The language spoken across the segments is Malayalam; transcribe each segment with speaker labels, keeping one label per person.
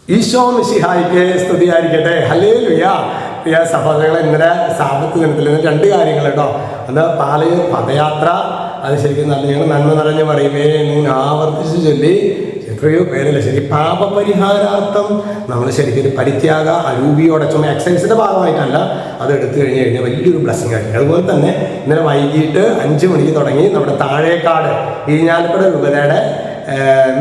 Speaker 1: ഈശോ മിശിഹായിക്ക് സ്തുതിയായിരിക്കട്ടെ. ഹല്ലേലൂയ. പ്രിയ സഹോദരങ്ങളെ, ഇന്നലെ സാബത്ത് ദിനത്തിൽ നിന്ന് 2 കാര്യങ്ങൾ കേട്ടോ. അന്ന് പാലയൂർ പദയാത്ര, അത് ശരിക്കും ഞങ്ങൾ നന്മ നിറഞ്ഞ് പറയുമേ നിങ്ങൾ ആവർത്തിച്ച് ചൊല്ലി എത്രയോ പേരല്ല ശരി പാപപരിഹാരാർത്ഥം നമ്മൾ ശരിക്കും ഒരു പരിത്യാഗ അരൂപിയോടെ ചുമ എക്സസൈസിന്റെ ഭാഗമായിട്ടല്ല, അത് എടുത്തു കഴിഞ്ഞാൽ വലിയൊരു ബ്ലെസ്സിങ് ആയിരിക്കും. അതുപോലെ തന്നെ ഇന്നലെ വൈകിട്ട് 5 മണിക്ക് തുടങ്ങി നമ്മുടെ താഴേക്കാട് ഇരിഞ്ഞാലക്കുട രൂപതയുടെ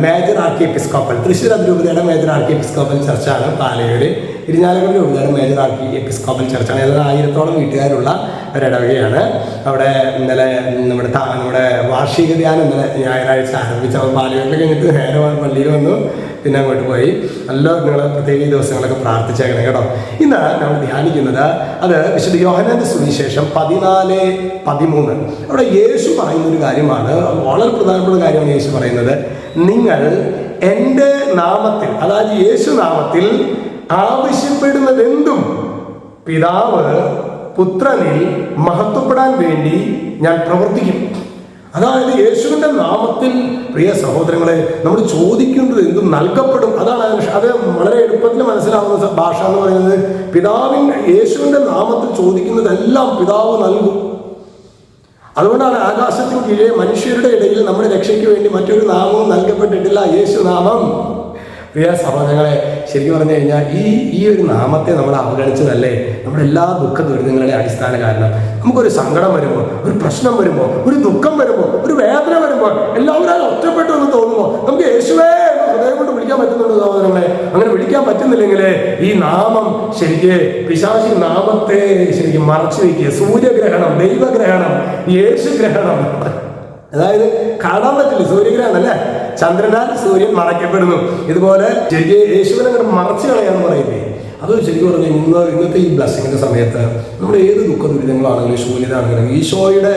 Speaker 1: മേജർ ആർക്കി എപ്പിസ്കോപ്പൽ, തൃശ്ശൂർ അതിരൂപതയുടെ മേജർ ആർക്കി എപ്പിസ്കോപ്പൽ ചർച്ചാണ് പാലയൂർ. ഇരിഞ്ഞാലക്കുട രൂപതയുടെ മേജർ ആർക്കി എപ്പിസ്കോപ്പൽ ചർച്ചാണ്. ഏതാണ്ട് 1000-ഓളം വീട്ടുകാരുള്ള ഒരിടവകയാണ്. അവിടെ ഇന്നലെ നമ്മുടെ വാർഷിക ധ്യാനം ഇന്നലെ ഞായറാഴ്ച ആരംഭിച്ചു. അവർ പാലയൂരിൽ കഴിഞ്ഞിട്ട് നേരെ പള്ളിയിൽ വന്നു, പിന്നെ അങ്ങോട്ട് പോയി. നല്ല നിങ്ങൾ പ്രത്യേക ദിവസങ്ങളൊക്കെ പ്രാർത്ഥിച്ചേക്കണം കേട്ടോ. ഇന്ന് നമ്മൾ ധ്യാനിക്കുന്നത് അത് വിശുദ്ധ യോഹന്നാന്റെ സുവിശേഷം 14:13. അവിടെ യേശു പറയുന്ന ഒരു കാര്യമാണ്, വളരെ പ്രധാനപ്പെട്ട കാര്യമാണ് യേശു പറയുന്നത്. നിങ്ങൾ എൻ്റെ നാമത്തിൽ, അതായത് യേശു നാമത്തിൽ ആവശ്യപ്പെടുന്നതെന്തും പിതാവ് പുത്രനിൽ മഹത്വപ്പെടാൻ വേണ്ടി ഞാൻ പ്രവർത്തിക്കും. അതായത് യേശുവിൻ്റെ നാമത്തിൽ പ്രിയ സഹോദരങ്ങളെ നമ്മൾ ചോദിക്കേണ്ടത് എന്തും നൽകപ്പെടും. അതാണ് അത് വളരെ എളുപ്പത്തിൽ മനസ്സിലാവുന്ന ഭാഷ എന്ന് പറയുന്നത്. യേശുവിൻ്റെ നാമത്തിൽ ചോദിക്കുന്നതെല്ലാം പിതാവ് നൽകും. അതുകൊണ്ടാണ് ആകാശത്തിന് കീഴെ മനുഷ്യരുടെ ഇടയിൽ നമ്മുടെ രക്ഷയ്ക്ക് വേണ്ടി മറ്റൊരു നാമവും നൽകപ്പെട്ടിട്ടില്ല, യേശു നാമം. പ്രിയ സഹോദരങ്ങളെ, ശരിക്കും പറഞ്ഞു കഴിഞ്ഞാൽ ഈ ഒരു നാമത്തെ നമ്മൾ അവഗണിച്ചതല്ലേ നമ്മുടെ എല്ലാ ദുഃഖ ദുരിതങ്ങളുടെ അടിസ്ഥാന കാരണം. നമുക്കൊരു സങ്കടം വരുമ്പോൾ, ഒരു പ്രശ്നം വരുമ്പോൾ, ഒരു ദുഃഖം വരുമ്പോൾ, ഒരു വേദന വരുമ്പോൾ, എല്ലാവരും ഒറ്റപ്പെട്ടു എന്ന് തോന്നുമ്പോൾ നമുക്ക് യേശുവേ എന്ന് ഹൃദയം കൊണ്ട് വിളിക്കാൻ പറ്റുന്നുണ്ട് സഹോദരങ്ങളെ. അങ്ങനെ വിളിക്കാൻ പറ്റുന്നില്ലെങ്കിൽ ഈ നാമം ശരിക്ക് പിശാചി നാമത്തെ ശരിക്കും മറച്ചു വയ്ക്കുക. സൂര്യഗ്രഹണം, ദൈവഗ്രഹണം, യേശുഗ്രഹണം, അതായത് കാണാൻ പറ്റില്ല. സൂര്യഗ്രഹണം അല്ലേ, ചന്ദ്രനാൽ സൂര്യൻ മറയ്ക്കപ്പെടുന്നു. ഇതുപോലെ ശരിക്കും യേശുവിനെ അങ്ങോട്ട് മറച്ചു കളയാന്ന് പറയില്ലേ. അത് ശരിക്കും പറഞ്ഞാൽ ഇന്നത്തെ ഈ ബ്ലെസ്സിങ്ങിന്റെ സമയത്ത് നമ്മൾ ഏത് ദുഃഖ ദുരിതങ്ങളാണെങ്കിലും ശൂന്യത ആണെങ്കിലും ഈശോയുടെ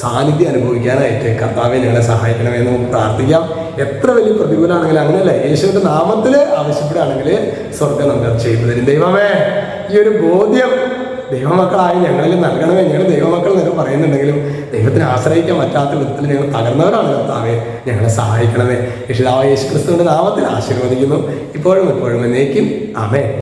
Speaker 1: സാന്നിധ്യം അനുഭവിക്കാനായിട്ട് കർത്താവെ ഞങ്ങളെ സഹായിക്കണമെന്ന് നമുക്ക് പ്രാർത്ഥിക്കാം. എത്ര വലിയ പ്രതികൂലമാണെങ്കിലും അങ്ങനെയല്ല, യേശുവിന്റെ നാമത്തിൽ ആവശ്യപ്പെടുകയാണെങ്കിൽ സ്വർഗം നമുക്ക് ചെയ്തു തരും. ദൈവമേ, ഈ ഒരു ബോധ്യം ദൈവമക്കളായി ഞങ്ങളിൽ നൽകണമേ. ഞങ്ങൾ ദൈവമക്കൾ എന്നൊക്കെ പറയുന്നുണ്ടെങ്കിലും ദൈവത്തിന് ആശ്രയിക്കാൻ പറ്റാത്ത വിധത്തിൽ ഞങ്ങൾ തകർന്നവരാണ്. കർത്താവെ, ഞങ്ങളെ സഹായിക്കണമേ. യേശു ക്രിസ്തുവിന്റെ നാമത്തിൽ ആശീർവദിക്കുന്നു, ഇപ്പോഴും എപ്പോഴും എന്നേക്കും. ആമേൻ.